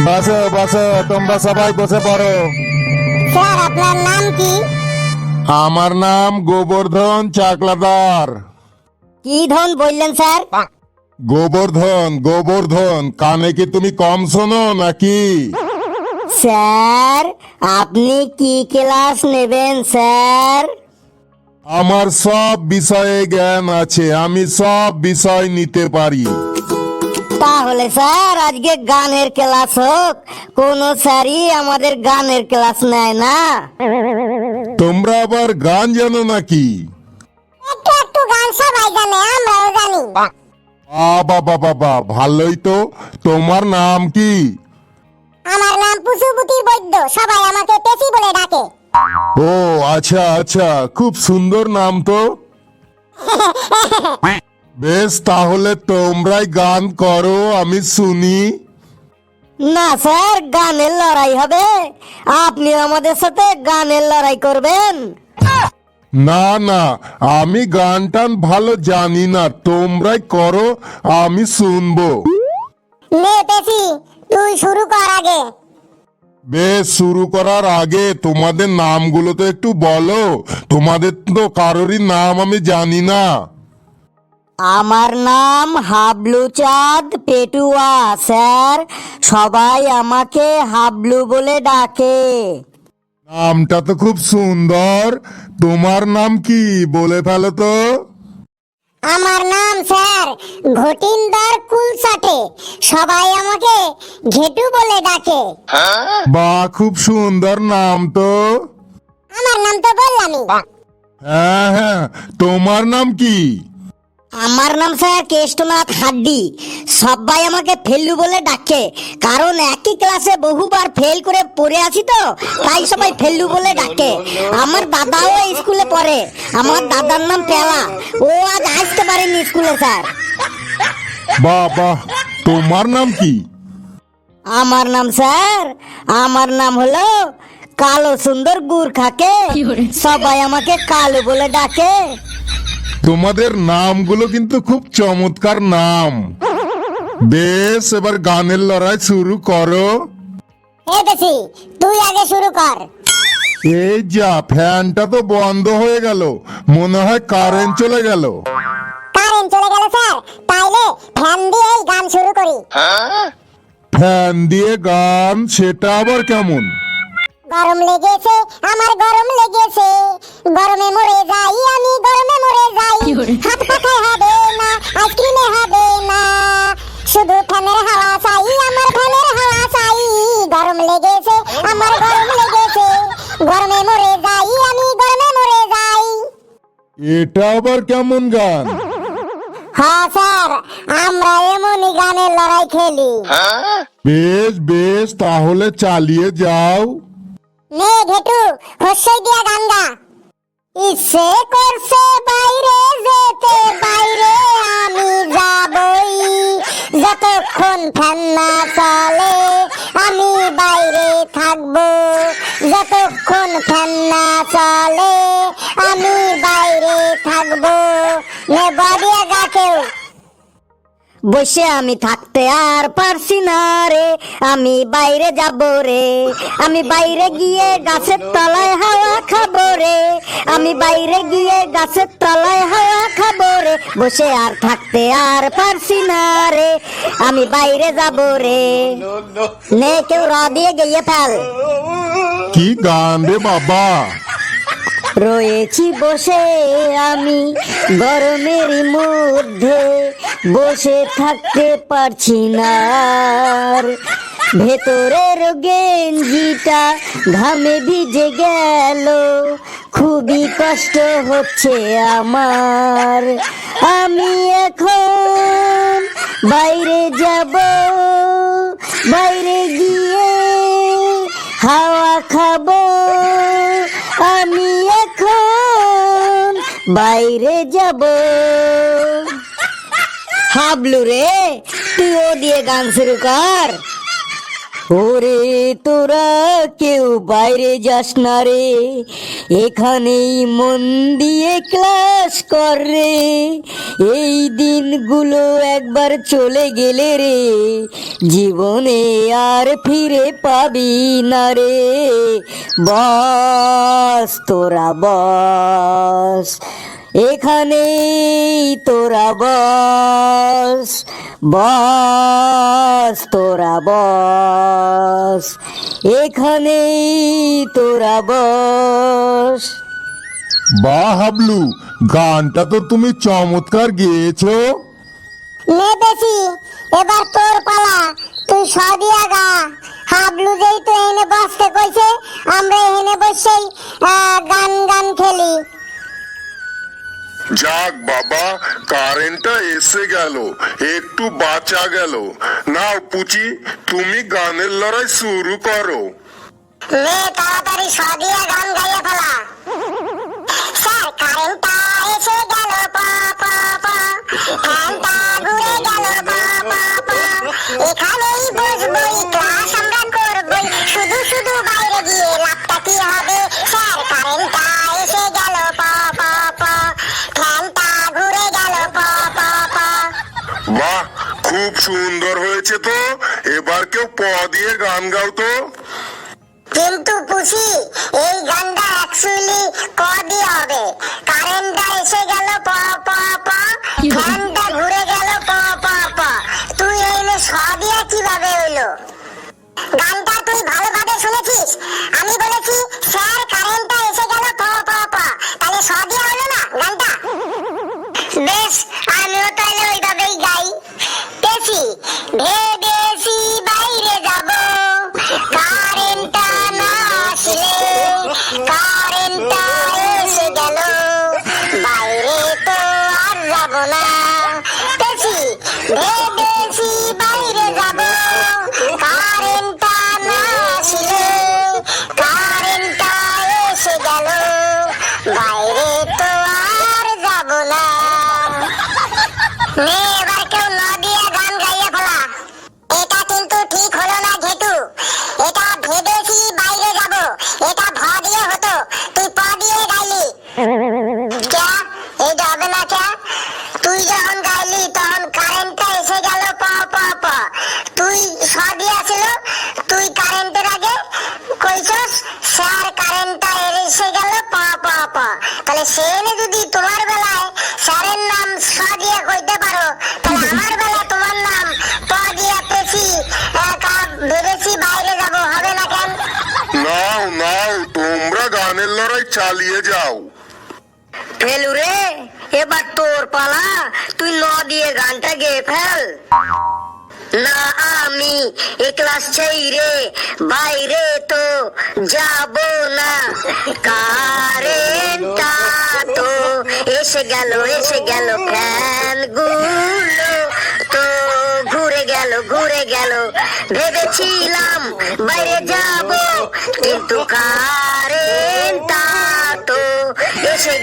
বসো বসো, তোমরা সবাই বসে পড়ো। স্যার আপনার নাম কি? আমার নাম গোবর্ধন চাকলাদার। কি ধন বললেন স্যার? গোবর্ধন গোবর্ধন, কানে কি তুমি কম শোনো নাকি? স্যার আপনি কি ক্লাস নেবেন স্যার? আমার সব বিষয়ে জ্ঞান আছে, আমি সব বিষয় নিতে পারি। তাহলে স্যার আজকে গানের ক্লাস হোক। কোন স্যারই আমাদের গানের ক্লাস নেয় না। তোমরা আবার গান জানো নাকি? একটু একটু গান সবাই জানে, আমরাও জানি। বাবা বাবা, ভালোই তো। তোমার নাম কি? আমার নাম পুষুপুতির বৈদ্য, সবাই আমাকে পেশি বলে ডাকে। ও আচ্ছা আচ্ছা, খুব সুন্দর নাম তো। বেশ, তাহলে তোমরাই গান করো, আমি শুনি। না স্যার, গানের লড়াই হবে। আপনি আমাদের সাথে গানের লড়াই করবেন? না না, আমি গান টান ভালো জানি না, তোমরাই করো, আমি শুনবো। নে পেশি, তুই শুরু কর আগে। বেশ, শুরু করার আগে তোমাদের নামগুলো তো একটু বলো। তোমাদের তো কারোরই নাম আমি জানি না। আমার নাম হাবলু চাঁদ পেটুয়া স্যার, সবাই আমাকে হাবলু বলে ডাকে। নামটা তো খুব সুন্দর। তোমার নাম কি বলে ফেলো তো। আমার নাম স্যার ঘটিনদার কুলসাটে, সবাই আমাকে ঘেটু বলে ডাকে। বাহ, খুব সুন্দর নাম তো। আমার নাম তো বললামই। হ্যাঁ হ্যাঁ, তোমার নাম কি? আমার নাম স্যার কেষ্টনাথ হাড্ডি, সবাই আমাকে ফেল্লু বলে ডাকে। কারণ একই ক্লাসে বহুবার ফেল করে পড়ে আছি তো, তাই সবাই ফেল্লু বলে ডাকে। আমার দাদাও এই স্কুলে পড়ে, আমার দাদার নাম পেলা, ও আজ আসতে পারেনি স্কুলে স্যার। বাহ বাহ, তোমার নাম কি? আমার নাম স্যার, আমার নাম হলো কালো সুন্দর গুরখাকে, সবাই আমাকে কালো বলে ডাকে। তোমাদের নামগুলো কিন্তু খুব চমৎকার নাম। বেশ, এবার গানের লড়াই শুরু করো। এ বেশি, তুই আগে শুরু কর। এই যা, ফ্যানটা তো বন্ধ হয়ে গেল, মনে হয় কারেন্ট চলে গেল। কারেন্ট চলে গেল স্যার, তাইলে ফ্যান দিয়েই গান শুরু করি। ফ্যান দিয়ে গান, সেটা আবার কেমন? গরম লেগেছে, আমার গরম লেগেছে, গরমে মরে যাই আমি, গরমে মরে যাই। হাত পাখায় হবে না, আইসক্রিমে হবে না, শুধু ফ্যানের হাওয়া চাই, আমার ফ্যানের হাওয়া চাই। গরম লেগেছে, আমার গরম লেগেছে, গরমে মরে যাই আমি, গরমে মরে যাই। এটা আবার কেমন গান? হ্যাঁ স্যার, আমরা এমনই গানের লড়াই খেলি। বেশ বেশ, তাহলে চালিয়ে যাও। নে ঘেটু, হস্যই দিয়া গান গা। ইচ্ছে করছে বাইরে যেতে, বাইরে আমি যাবই, যতক্ষণ ফ্যান না চলে আমি বাইরে থাকবো, যতক্ষণ ফ্যান না চলে আমি বাইরে থাকবো। নে বাদিয়া গা কেউ। বসে আমি থাকতে আর পারছি না রে, আমি বাইরে যাব রে, আমি বাইরে গিয়ে গাছের তলায় হাওয়া খাবো রে, আমি বাইরে গিয়ে গাছের তলায় হাওয়া খাবো রে। বসে আর থাকতে আর পারছি না রে, আমি বাইরে যাব রে। নে কেউ র দিয়ে গিয়ে ফেল। কি গান রে বাবা? রয়েছি বসে আমি গরমের মধ্যে, বসে থাকতে পারছি না আর, ভেতরের গেঞ্জিটা ঘামে ভিজে গেল, খুবই কষ্ট হচ্ছে আমার। আমি এখন বাইরে যাব, বাইরে গিয়ে হাওয়া খাবো, আমি এখন বাইরে যাব। হাবলু রে, তুই ও দিয়ে গান শুরু কর। ওরে তোরা কেউ বাইরে যাস না রে, এখানেই মন দিয়ে ক্লাস কর রে। এই দিনগুলো একবার চলে গেলে রে, জীবনে আর ফিরে পাবি না রে। বস তোরা বস, এখানেই তোরা বস, বস তোরা বস, এখানেই তোরা বস। বাহ হাবলু, গানটা তো তুমি চমৎকার গেয়েছো। নে বেশি, এবার তোর পালা, তুই সদিয়া গা। হাবলু যেই তো এনে বসতে কইছে, আমরা এনে বসেই গান গান খেলি। যাক বাবা, কারেন্টটা এসে গেল, একটু বাঁচা গেল। নাও পুচি, তুমি গানের লড়াই শুরু করো। নে তাড়াতাড়ি সদিয়া গান গাইয়ে ফেলা। স্যার কারেন্টটা এসে গেল পা পা পা, ফ্যানটা ঘুরে গেল পা পা পা, এখানেই বসবই ক্লাস আমরা করবই, শুধু শুধু বাইরে গিয়ে লাভটা কি হবে? স্যার কারেন্টটা এসে গেল পা পা পা, ফ্যানটা ঘুরে গেল পা পা পা। বাহ, খুব সুন্দর হয়েছে তো। এবার কেউ প দিয়ে গান গাও তো। কিন্তু পুষি, এই গানটা অ্যাকচুয়ালি ক দিয়ে হবে। কারেন্টটা এসে গেল প প প, ফ্যানটা ঘুরে গেল প প প, তুই এনে স দিয়া কিভাবে হইলো? গানটা তুই ভালোভাবে শুনেছিস? আমি বলেছি স্যার কারেন্টটা এসে গেল প প প, তাহলে স দিয়া হলো না গানটা? বেশ, আমিও তাহলে ওইভাবেই গাই। পেছি ভেবেছি বাইরে যাব, কারেন্টটা না আসলে, কারেন্টটা এসে গেল, বাইরে তো আর যাব না। পেছি ভেবেছি বাইরে যাব, কারেন্টটা না আসলে, কারেন্টটা এসে গেল, বাইরে তো আর যাব না। নে এবার কেউ নদিয়া গান গাইয়ে ফেলা। এটা কিন্তু ঠিক হলো না ঘেটু, এটা ভেবেছি বাইরে যাব, এটা ভ দিয়ে হতো, তুই প দিয়ে গাইলি। ক্যা এইটা হবে না ক্যা? তুই যখন গাইলি তখন কারেন্টটা এসে গেল প প প, তুই স দিয়া ছিল, তুই কারেন্টের আগে কইছস স্যার কারেন্টটা এসে গেল প প প, তাহলে সেনে যদি তোমার বেলায় স্যারের নাম স দিয়ে কইতে পারো, তাহলে আমার বেলা তোমার নাম প দিয়ে পেছি ভেবেছি বাইরে যাব হবে না কেন? নাও নাও, তোমরা গানের লড়াই চালিয়ে যাও। ফেলু রে, এবার তোর পালা, তুই ন দিয়ে গানটা গেয়ে ফেল। না আমি এ ক্লাস ছেড়ে বাইরে তো যাব না, কারেন্টটা তো এসে গেল ফ্যান গুলো তো ঘুরে গেল, ভেবেছিলাম বাইরে যাব, কিন্তু কারেন্টটা তো এসে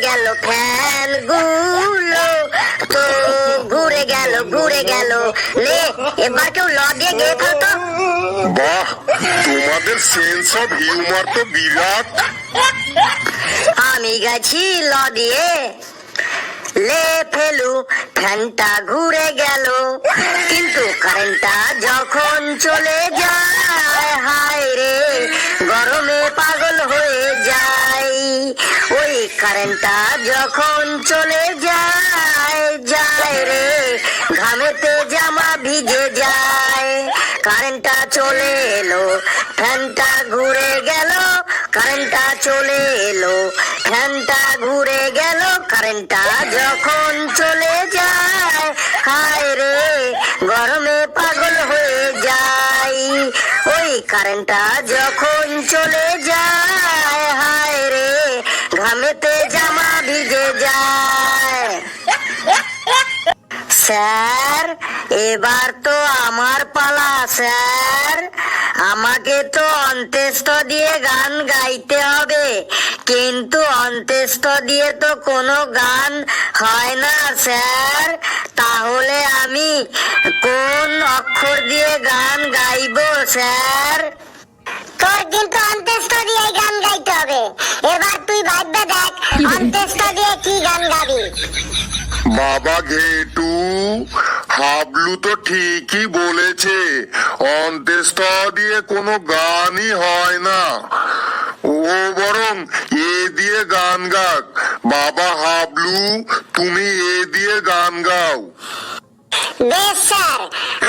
গেল ফ্যান গুলো তো ঘুরে গেল। নে এবার কেউ ল দিয়ে গেয়ে ফেলতো। বাহ, তোমাদের সেন্স অফ হিউমার তো বিরাট। আমি গেছি ল দিয়ে। লে ফেলু, ফ্যানটা ঘুরে গেল, কিন্তু কারেন্টটা যখন চলে যায়, হায় রে গরমে পাগল হয়ে যাই। ওই কারেন্টটা যখন চলে যায় রে, ঘামেতে জামা ভিজে যায়। কারেন্টটা চলে এলো, ফ্যানটা ঘুরে গেল, কারেন্টটা চলে এলো, ফ্যানটা ঘুরে গেল, কারেন্টটা যখন চলে যায়, হায় রে গরমে পাগল হয়ে যাই। ওই কারেন্টটা যখন চলে যায়, হায় রে ঘামেতে জামা ভিজে যায়। স্যার এবার তো আমার পালা স্যার, আমাকে তো অন্ত্যেষ্ট দিয়ে গান গাইতে হবে, কিন্তু অন্ত্যেষ্ট দিয়ে তো কোনো গান হয় না স্যার। তাহলে আমি কোন অক্ষর অক্ষর দিয়ে গান গাইবো স্যার। তোর কিন্তু অন্ত্যেষ্ঠ দিয়ে গান গাইতে হবে। এবার তুই ভাববে দেখ অন্ত্যেষ্ঠ দিয়ে কি গান গাবি। বাবা ঘেটু, হাবলু তো ঠিকই বলেছে, অন্ত্যেষ্ঠ দিয়ে কোনো গানই হয় না। ও বরং এ দিয়ে গান গাক। বাবা হাবলু, তুমি এ দিয়ে গান গাও। বেশ স্যার,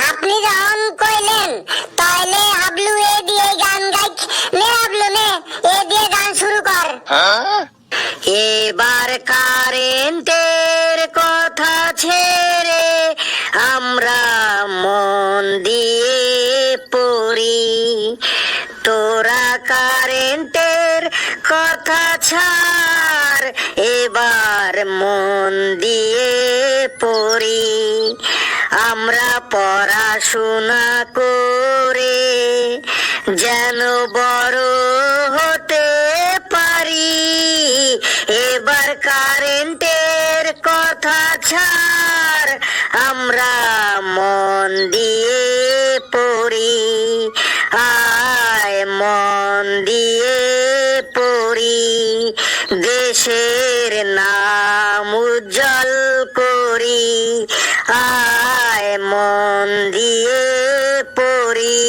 আপনি যখন কইলেন তাইলে হাবলু এ দিয়ে গান গাই। নে হাবলু নে, এ দিয়ে গান শুরু কর। এবার কারেন্টের কথা ছেড়ে আমরা মন দিয়ে পড়ি। তোরা কারেন্টের কথা ছাড়, এবার মন দিয়ে পড়ি। আমরা পড়াশোনা করে যেন বড় হতে পারি। এবার কারেন্টের কথা ছাড়, আমরা মন দিয়ে পড়ি। আয় মন দিয়ে পড়ি, দেশের নাম উজ্জ্বল করি। আয় মন দিয়ে পড়ি।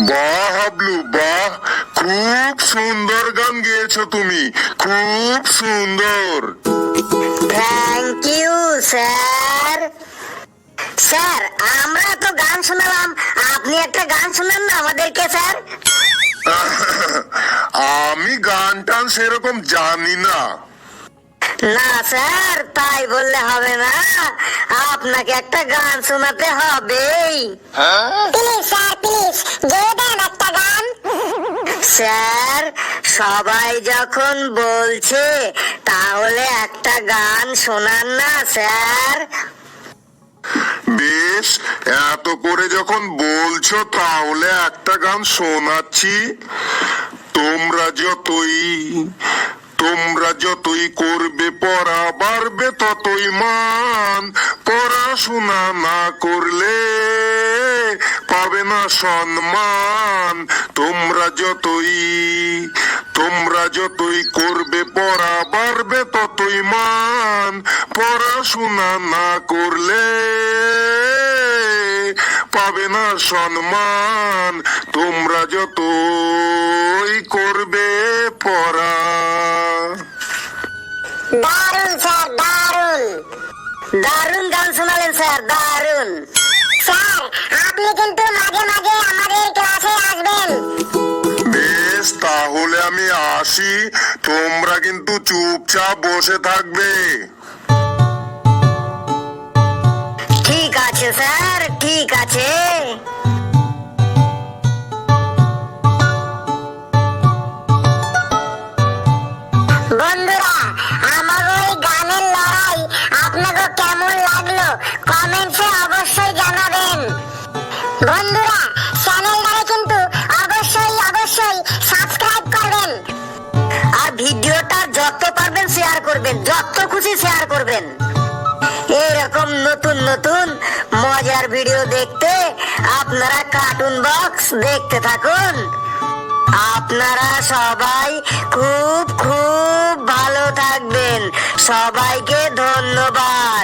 বাহ হাবলু বাহ, খুব সুন্দর গান গেয়েছো তুমি, খুব সুন্দর। Thank you sir. স্যার, আমরা তো গান শোনালাম, আপনি একটা গান শোনান না আমাদেরকে স্যার। আমি গান টান সেরকম জানি না। না স্যার, তাই বললে হবে না, আপনাকে একটা গান শোনাতে হবেই। প্লিজ স্যার প্লিজ, গেয়ে দেন একটা গান। স্যার, সবাই যখন বলছে তাহলে একটা গান শোনান না স্যার। বেশ, এত করে যখন বলছো তাহলে একটা গান শোনাচ্ছি। তোমরা যতই করবে পড়া, বাড়বে ততই মান। পড়াশোনা না করলে পাবে না সম্মান। তোমরা যতই করবে পড়া, বাড়বে ততই মান। পড়াশোনা না করলে পাবে না সম্মান। তোমরা যতই করবে পড়া। দারুণ স্যার দারুণ। দারুণ গান শোনালেন স্যার, দারুণ। স্যার, আপনি কিন্তু মাঝে মাঝে আমাদের ক্লাসে আসবেন। বেশ, তাহলে আমি আসি, তোমরা কিন্তু চুপচাপ বসে থাকবে। ঠিক আছে স্যার, ঠিক আছে। বন্ধুরা, আমার ওই গানের লড়াই আপনাকে কেমন লাগলো কমেন্টসে অবশ্যই জানাবেন। বন্ধুরা, চ্যানেলটাকে কিন্তু অবশ্যই সাবস্ক্রাইব করবেন। আর ভিডিওটা যত পারবেন শেয়ার করবেন, যত খুশি শেয়ার করবেন। এরকম নতুন নতুন মজার ভিডিও দেখতে আপনারা কার্টুন বক্স দেখতে থাকুন। আপনারা সবাই খুব খুব ভালো থাকবেন। সবাইকে ধন্যবাদ।